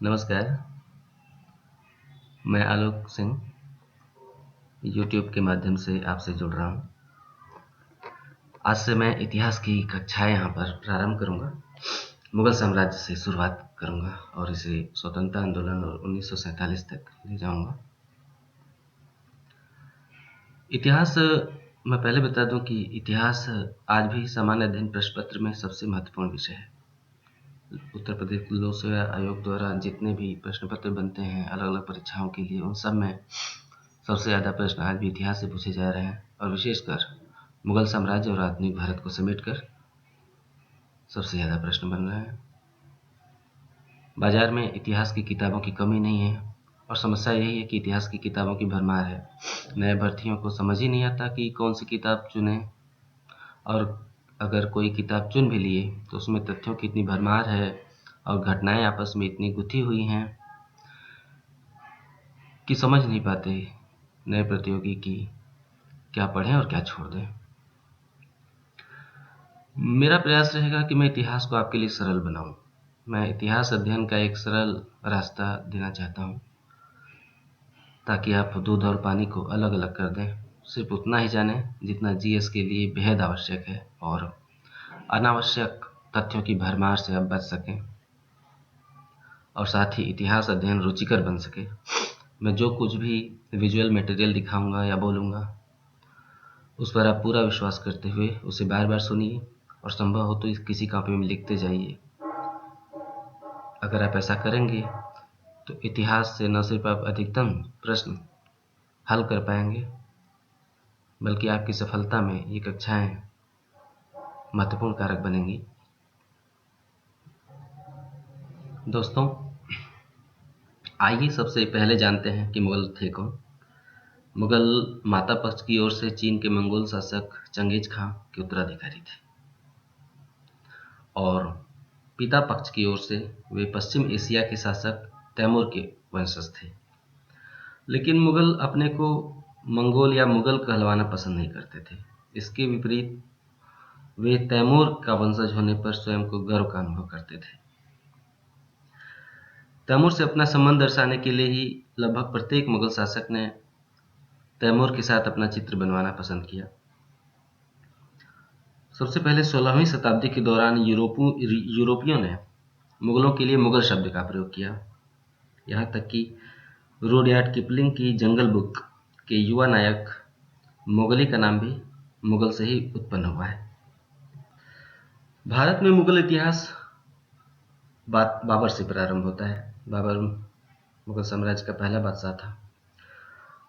नमस्कार। मैं आलोक सिंह यूट्यूब के माध्यम से आपसे जुड़ रहा हूँ। आज से मैं इतिहास की कक्षाएं यहाँ पर प्रारंभ करूँगा। मुगल साम्राज्य से शुरुआत करूँगा और इसे स्वतंत्रता आंदोलन और 1947 तक ले जाऊँगा। इतिहास मैं पहले बता दूं कि इतिहास आज भी सामान्य अध्ययन प्रश्न पत्र में सबसे महत्वपूर्ण विषय है। उत्तर प्रदेश लोक सेवा आयोग द्वारा जितने भी प्रश्न पत्र बनते हैं अलग अलग परीक्षाओं के लिए, उन सब में सबसे ज़्यादा प्रश्न आज भी इतिहास से पूछे जा रहे हैं और विशेषकर मुगल साम्राज्य और आधुनिक भारत को समेटकर सबसे ज़्यादा प्रश्न बन रहे हैं। बाजार में इतिहास की किताबों की कमी नहीं है और समस्या यही है कि इतिहास की किताबों की भरमार है। नए भर्तियों को समझ ही नहीं आता कि कौन सी किताब चुने, और अगर कोई किताब चुन भी लिए तो उसमें तथ्यों की इतनी भरमार है और घटनाएं आपस में इतनी गुथी हुई हैं कि समझ नहीं पाते नए प्रतियोगी की क्या पढ़ें और क्या छोड़ दें। मेरा प्रयास रहेगा कि मैं इतिहास को आपके लिए सरल बनाऊं। मैं इतिहास अध्ययन का एक सरल रास्ता देना चाहता हूं ताकि आप दूध और पानी को अलग अलग कर दें। सिर्फ उतना ही जानें जितना जीएस के लिए बेहद आवश्यक है और अनावश्यक तथ्यों की भरमार से आप बच सकें और साथ ही इतिहास अध्ययन रुचिकर बन सके। मैं जो कुछ भी विजुअल मटेरियल दिखाऊंगा या बोलूँगा उस पर आप पूरा विश्वास करते हुए उसे बार बार सुनिए और संभव हो तो किसी कॉपी में लिखते जाइए। अगर आप ऐसा करेंगे तो इतिहास से न सिर्फ आप अधिकतम प्रश्न हल कर पाएंगे बल्कि आपकी सफलता में ये कक्षाएं महत्वपूर्ण कारक बनेंगी। दोस्तों, आइए सबसे पहले जानते हैं कि मुगल थे कौन। मुगल माता पक्ष की ओर से चीन के मंगोल शासक चंगेज खां के उत्तराधिकारी थे और पिता पक्ष की ओर से वे पश्चिम एशिया के शासक तैमूर के वंशज थे। लेकिन मुगल अपने को मंगोल या मुगल कहलवाना पसंद नहीं करते थे। इसके विपरीत वे तैमूर का वंशज होने पर स्वयं को गर्व का अनुभव करते थे। तैमूर से अपना संबंध दर्शाने के लिए ही लगभग प्रत्येक मुगल शासक ने तैमूर के साथ अपना चित्र बनवाना पसंद किया। सबसे पहले 16वीं शताब्दी के दौरान यूरोपियों ने मुगलों के लिए मुगल शब्द का प्रयोग किया। यहाँ तक कि रुडयार्ड किपलिंग की जंगल बुक के युवा नायक मोगली का नाम भी मुगल से ही उत्पन्न हुआ है। भारत में मुगल इतिहास बाबर से प्रारंभ होता है। बाबर मुगल साम्राज्य का पहला बादशाह था।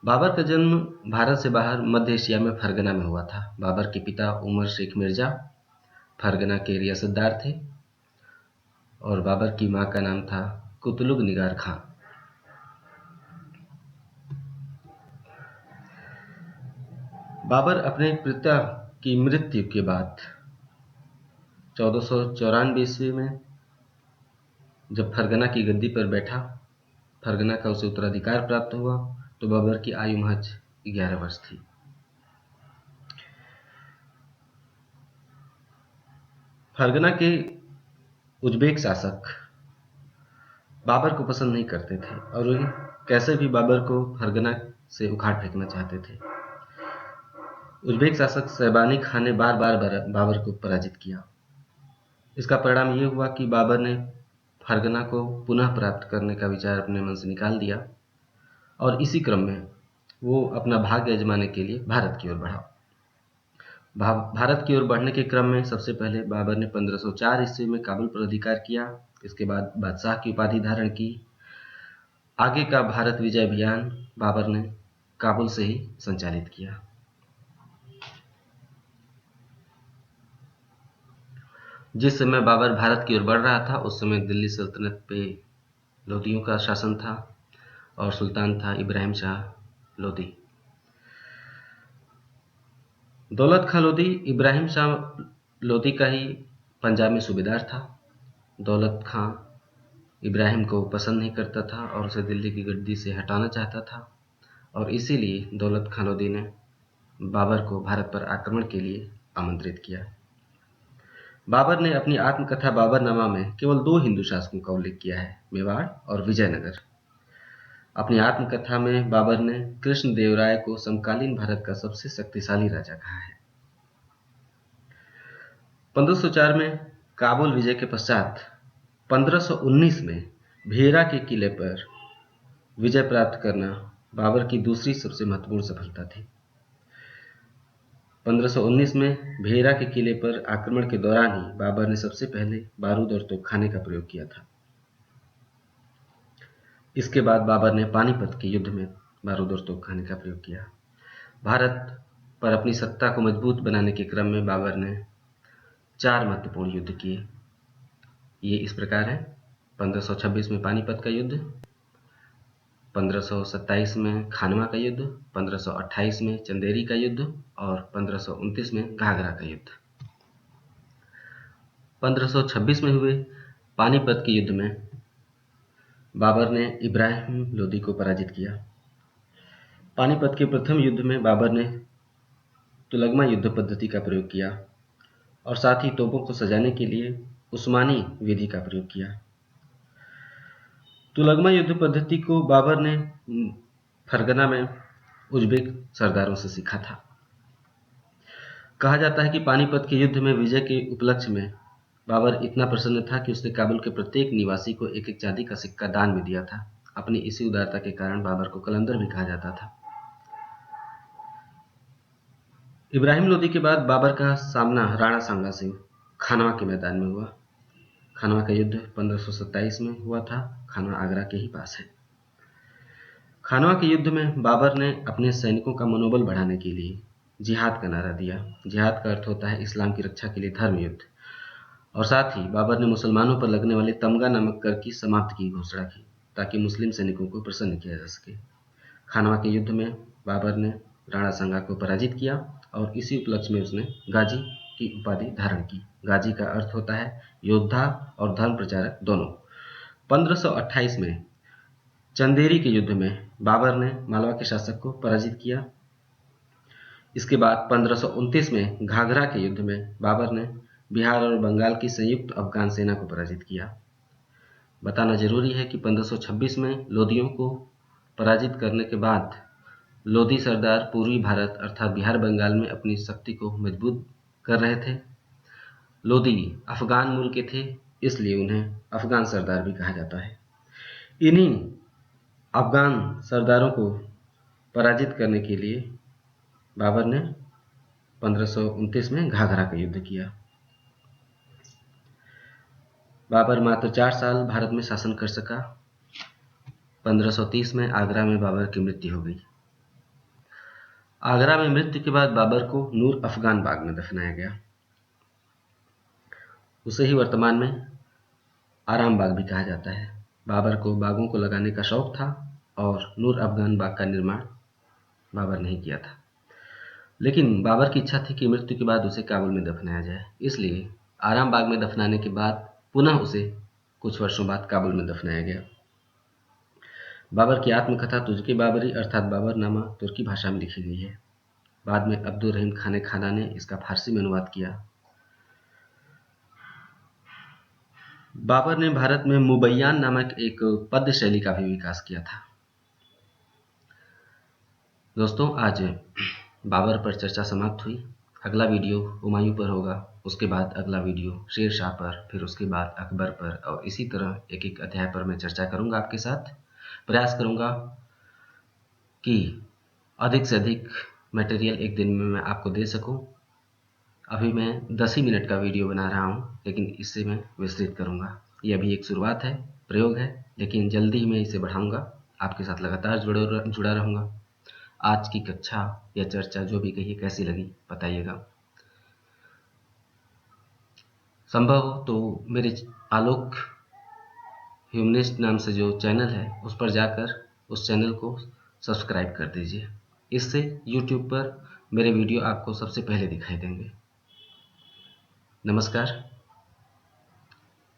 बाबर का जन्म भारत से बाहर मध्य एशिया में फरगना में हुआ था। बाबर के पिता उमर शेख मिर्जा फरगना के रियासतदार थे और बाबर की मां का नाम था कुतलुग निगार खां। बाबर अपने पिता की मृत्यु के बाद 1494 ईस्वी में जब फरगना की गद्दी पर बैठा, फरगना का उसे उत्तराधिकार प्राप्त हुआ तो बाबर की आयु महज 11 वर्ष थी। फरगना के उज्बेक शासक बाबर को पसंद नहीं करते थे और वे कैसे भी बाबर को फरगना से उखाड़ फेंकना चाहते थे। उज्बेक शासक शैबानी खान ने बार बार बाबर को पराजित किया। इसका परिणाम ये हुआ कि बाबर ने फरगना को पुनः प्राप्त करने का विचार अपने मन से निकाल दिया और इसी क्रम में वो अपना भाग्य आजमाने के लिए भारत की ओर बढ़ा। भारत की ओर बढ़ने के क्रम में सबसे पहले बाबर ने 1504 ईस्वी में काबुल पर अधिकार किया। इसके बाद बादशाह की उपाधि धारण की। आगे का भारत विजय अभियान बाबर ने काबुल से ही संचालित किया। जिस समय बाबर भारत की ओर बढ़ रहा था उस समय दिल्ली सल्तनत पे लोदियों का शासन था और सुल्तान था इब्राहिम शाह लोदी। दौलत खां लोदी इब्राहिम शाह लोदी का ही पंजाब में सूबेदार था। दौलत खां इब्राहिम को पसंद नहीं करता था और उसे दिल्ली की गद्दी से हटाना चाहता था और इसीलिए दौलत खां लोदी ने बाबर को भारत पर आक्रमण के लिए आमंत्रित किया। बाबर ने अपनी आत्मकथा बाबरनामा में केवल 2 हिंदू शासकों का उल्लेख किया है, मेवाड़ और विजयनगर। अपनी आत्मकथा में बाबर ने कृष्णदेवराय को समकालीन भारत का सबसे शक्तिशाली राजा कहा है। 1504 में काबुल विजय के पश्चात 1519 में भेरा के किले पर विजय प्राप्त करना बाबर की दूसरी सबसे महत्वपूर्ण सफलता थी। 1519 में भेरा के किले पर आक्रमण के दौरान ही बाबर ने सबसे पहले बारूद और तोपखाने का प्रयोग किया था। इसके बाद बाबर ने पानीपत के युद्ध में बारूद और तोपखाने का प्रयोग किया। भारत पर अपनी सत्ता को मजबूत बनाने के क्रम में बाबर ने 4 महत्वपूर्ण युद्ध किए। ये इस प्रकार हैं: 1526 में पानीपत का युद्ध, 1527 में खानवा का युद्ध, 1528 में चंदेरी का युद्ध और 1529 में घाघरा का युद्ध। 1526 में हुए पानीपत के युद्ध में बाबर ने इब्राहिम लोदी को पराजित किया। पानीपत के प्रथम युद्ध में बाबर ने तुलगमा युद्ध पद्धति का प्रयोग किया और साथ ही तोपों को सजाने के लिए उस्मानी विधि का प्रयोग किया। तुलगमा युद्ध पद्धति को बाबर ने फरगना में उज्बेक सरदारों से सीखा था। कहा जाता है कि पानीपत के युद्ध में विजय के उपलक्ष्य में बाबर इतना प्रसन्न था कि उसने काबुल के प्रत्येक निवासी को एक चांदी का सिक्का दान में दिया था। अपनी इसी उदारता के कारण बाबर को कलंदर भी कहा जाता था। इब्राहिम लोदी के बाद बाबर का सामना राणा सांगा से खानवा के मैदान में हुआ। खानवा का युद्ध 1527 में हुआ था। खानवा आगरा के ही पास है। खानवा के युद्ध में बाबर ने अपने सैनिकों का मनोबल बढ़ाने के लिए जिहाद का नारा दिया। जिहाद का अर्थ होता है इस्लाम की रक्षा के लिए धर्म युद्ध। और साथ ही बाबर ने मुसलमानों पर लगने वाले तमगा नामक कर की समाप्ति की घोषणा की ताकि मुस्लिम सैनिकों को प्रसन्न किया जा सके। खानवा के युद्ध में बाबर ने राणा सांगा को पराजित किया और इसी उपलक्ष्य में उसने गाजी की उपाधि धारण की। गाजी का अर्थ होता है योद्धा और धर्म प्रचारक दोनों। 1528 में चंदेरी के युद्ध में बाबर ने मालवा के शासक को पराजित किया। इसके बाद 1529 में घाघरा के युद्ध में बाबर ने बिहार और बंगाल की संयुक्त अफगान सेना को पराजित किया। बताना जरूरी है कि 1526 में लोदियों को पराजित करने के बाद लोदी सरदार पूर्वी भारत अर्थात बिहार बंगाल में अपनी शक्ति को मजबूत कर रहे थे। लोदी अफगान मूल के थे, इसलिए उन्हें अफगान सरदार भी कहा जाता है। इन्हीं अफगान सरदारों को पराजित करने के लिए बाबर ने 1529 में घाघरा का युद्ध किया। बाबर मात्र 4 साल भारत में शासन कर सका। 1530 में आगरा में बाबर की मृत्यु हो गई। आगरा में मृत्यु के बाद बाबर को नूर अफगान बाग में दफनाया गया। उसे ही वर्तमान में आराम बाग भी कहा जाता है। बाबर को बागों को लगाने का शौक था और नूर अफगान बाग का निर्माण बाबर ने ही किया था। लेकिन बाबर की इच्छा थी कि मृत्यु के बाद उसे काबुल में दफनाया जाए, इसलिए आराम बाग में दफनाने के बाद पुनः उसे कुछ वर्षों बाद काबुल में दफनाया गया। बाबर की आत्मकथा तुजके बाबरी अर्थात बाबरनामा तुर्की भाषा में लिखी गई है। बाद में अब्दुल रहीम खाने खाना ने इसका फारसी में अनुवाद किया। बाबर ने भारत में मुबैयान नामक एक पद्य शैली का भी विकास किया था। दोस्तों, आज बाबर पर चर्चा समाप्त हुई। अगला वीडियो हुमायूं पर होगा, उसके बाद अगला वीडियो शेर शाह पर, फिर उसके बाद अकबर पर और इसी तरह एक एक अध्याय पर मैं चर्चा करूंगा आपके साथ। प्रयास करूंगा कि अधिक से अधिक मटेरियल एक दिन में मैं आपको दे सकूं। अभी मैं 10 ही मिनट का वीडियो बना रहा हूं, लेकिन इससे मैं विस्तृत करूंगा। ये अभी एक शुरुआत है, प्रयोग है, लेकिन जल्दी ही मैं इसे बढ़ाऊंगा। आपके साथ लगातार जुड़ा रहूंगा। आज की कक्षा या चर्चा जो भी कही कैसी लगी बताइएगा। संभव हो तो मेरे आलोक ह्यूमनिस्ट नाम से जो चैनल है उस पर जाकर उस चैनल को सब्सक्राइब कर दीजिए। इससे YouTube पर मेरे वीडियो आपको सबसे पहले दिखाई देंगे। नमस्कार,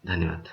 धन्यवाद।